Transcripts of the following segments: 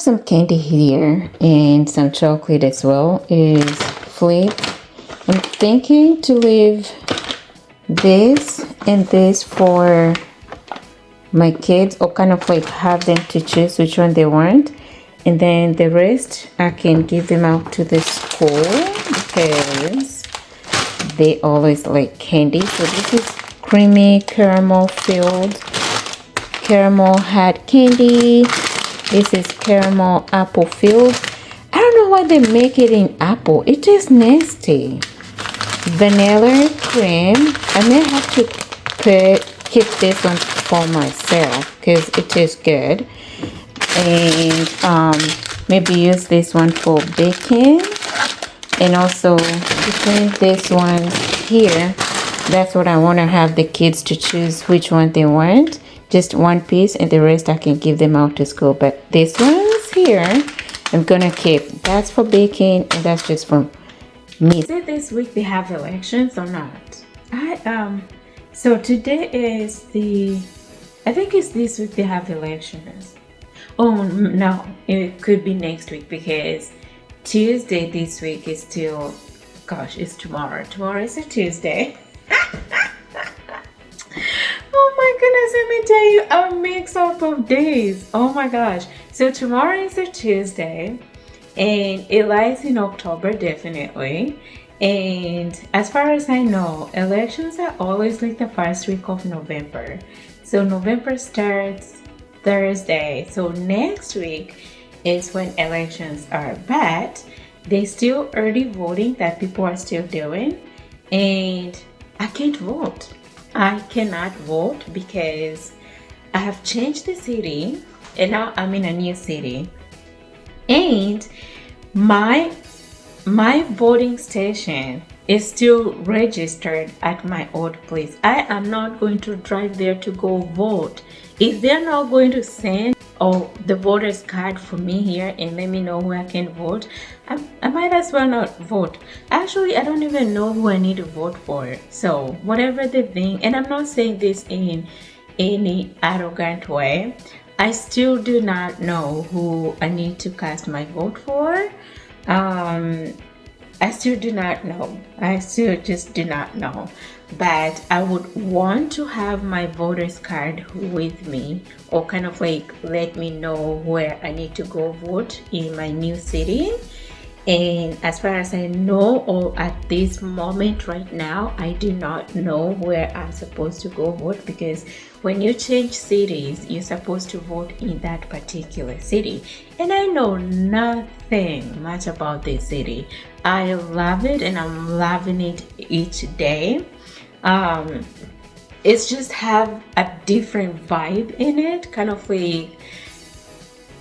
some candy here and some chocolate as well. Is flip. I'm thinking to leave this and this for my kids, or kind of like have them to choose which one they want, and then the rest I can give them out to the school because they always like candy. So this is creamy caramel filled caramel had candy. This is caramel apple filled. I don't know why they make it in apple. It tastes nasty. Vanilla cream. I may have to keep this one for myself because it tastes good. And maybe use this one for baking. And also between this one here, that's what I want to have the kids to choose which one they want. Just one piece, and the rest I can give them out to school. But this one's here I'm gonna keep. That's for baking, and that's just for me. Is it this week they have elections or not? So today is I think it's this week they have elections. Oh no, it could be next week because Tuesday this week is still, gosh, it's tomorrow. Tomorrow is a Tuesday. Oh my goodness, let me tell you, a mix up of days. Oh my gosh. So tomorrow is a Tuesday and it lies in October definitely. And as far as I know, elections are always like the first week of November. So November starts Thursday. So next week is when elections are, but they still early voting that people are still doing, and I can't vote. I cannot vote because I have changed the city and now I'm in a new city, and my voting station is still registered at my old place. I am not going to drive there to go vote. If they're not going to send the voter's card for me here and let me know who I can vote, I might as well not vote. Actually, I don't even know who I need to vote for. So whatever the thing, and I'm not saying this in any arrogant way, I still do not know who I need to cast my vote for. I still do not know. I still just do not know. But I would want to have my voter's card with me, or kind of like let me know where I need to go vote in my new city. And as far as I know, or at this moment right now, I do not know where I'm supposed to go vote, because when you change cities, you're supposed to vote in that particular city. And I know nothing much about this city. I love it and I'm loving it each day. It's just have a different vibe in it, kind of like,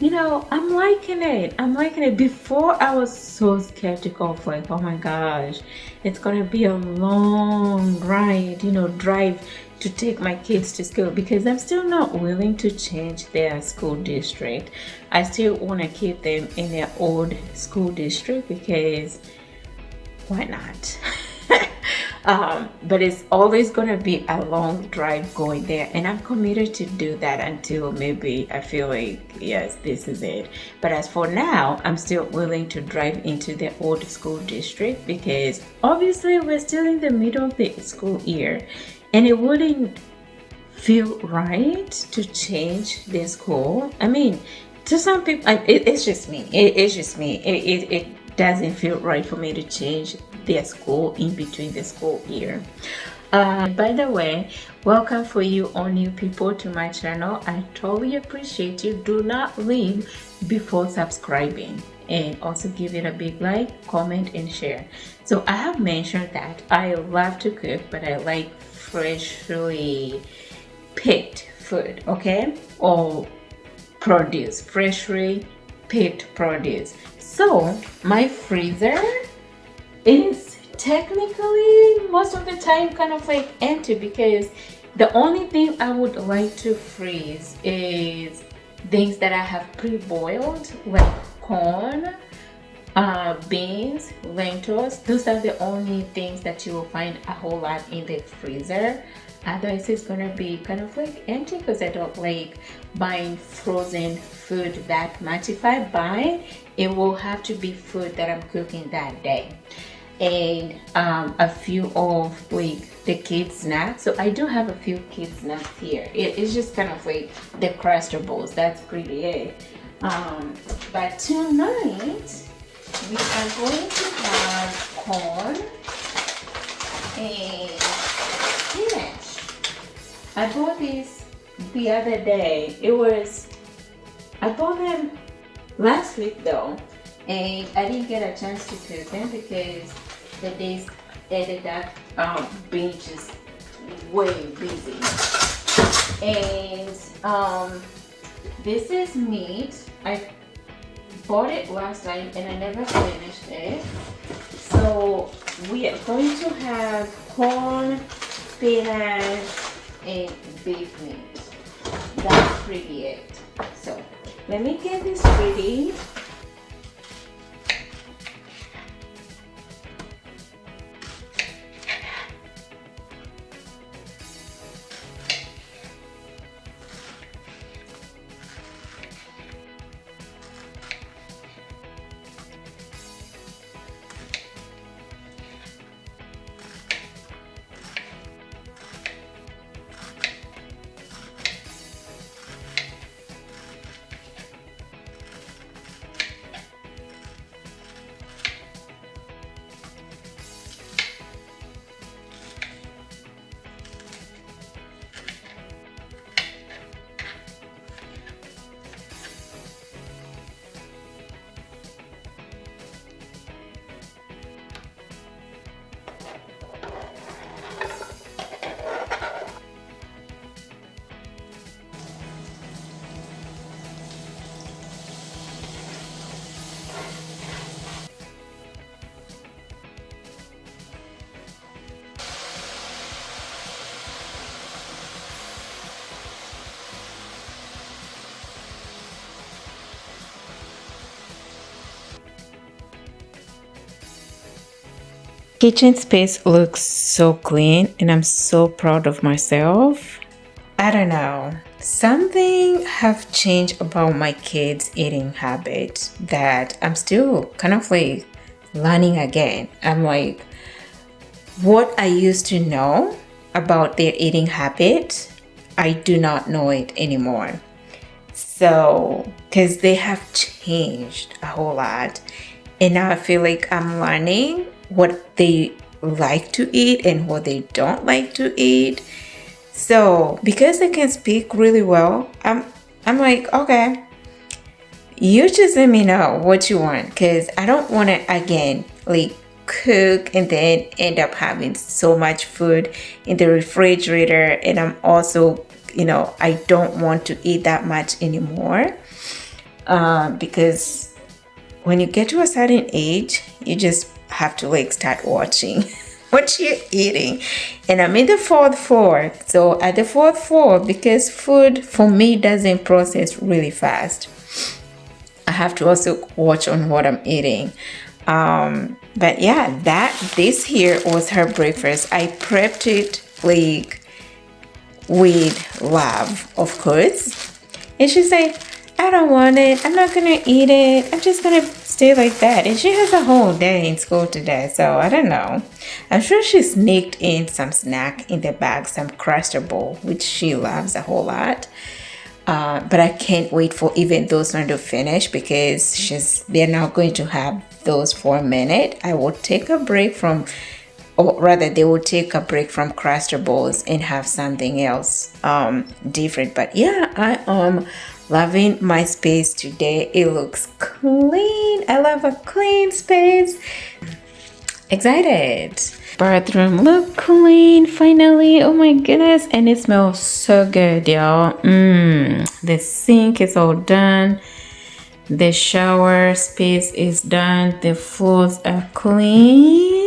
you know, I'm liking it. Before I was so skeptical of like, oh my gosh, it's gonna be a long ride, drive to take my kids to school, because I'm still not willing to change their school district. I still want to keep them in their old school district because why not? But it's always going to be a long drive going there, and I'm committed to do that until maybe I feel like, yes, this is it. But as for now, I'm still willing to drive into the old school district, because obviously we're still in the middle of the school year, and it wouldn't feel right to change the school. I mean, to some people, it's just me. It's just me. It doesn't feel right for me to change their school in between the school year. By the way, welcome for you all new people to my channel. I totally appreciate you. Do not leave before subscribing, and also give it a big like, comment, and share. So I have mentioned that I love to cook, but I like freshly picked food, okay, or produce, freshly picked produce. So my freezer is technically most of the time kind of like empty, because the only thing I would like to freeze is things that I have pre-boiled, like corn, beans, lentils. Those are the only things that you will find a whole lot in the freezer. Otherwise, it's gonna be kind of like empty because I don't like buying frozen food that much. If I buy, it will have to be food that I'm cooking that day. And a few of like the kids snacks. So I do have a few kids snacks here. It's just kind of like the crustables. That's pretty it. But tonight we are going to have corn and spinach. I bought these the other day. I bought them last week though, and I didn't get a chance to cook them because the days ended up being just way busy. And this is meat. I bought it last time and I never finished it. So we are going to have corn, spinach, and beef meat. That's pretty it. So let me get this ready. Kitchen space looks so clean and I'm so proud of myself. I don't know. Something have changed about my kids' eating habits that I'm still kind of like learning again. I'm like, what I used to know about their eating habit, I do not know it anymore. So, because they have changed a whole lot. And now I feel like I'm learning what they like to eat and what they don't like to eat. So because they can speak really well, I'm like, okay, you just let me know what you want, because I don't want to again like cook and then end up having so much food in the refrigerator. And I'm also, I don't want to eat that much anymore, because when you get to a certain age, you just have to like start watching what you're eating. And I'm in the fourth floor. So at the fourth floor, because food for me doesn't process really fast, I have to also watch on what I'm eating. But yeah, this here was her breakfast. I prepped it like with love, of course. And she said, I don't want it. I'm not gonna eat it. I'm just gonna stay like that. And she has a whole day in school today, so I don't know. I'm sure she sneaked in some snack in the bag, some crustable, which she loves a whole lot. But I can't wait for even those one to finish, because they're not going to have those for a minute. I will take a break from, or rather they will take a break from crustables and have something else different. But yeah, I am loving my space today. It looks clean. I love a clean space. Excited. Bathroom look clean finally. Oh my goodness. And it smells so good, y'all. The sink is all done. The shower space is done. The floors are clean.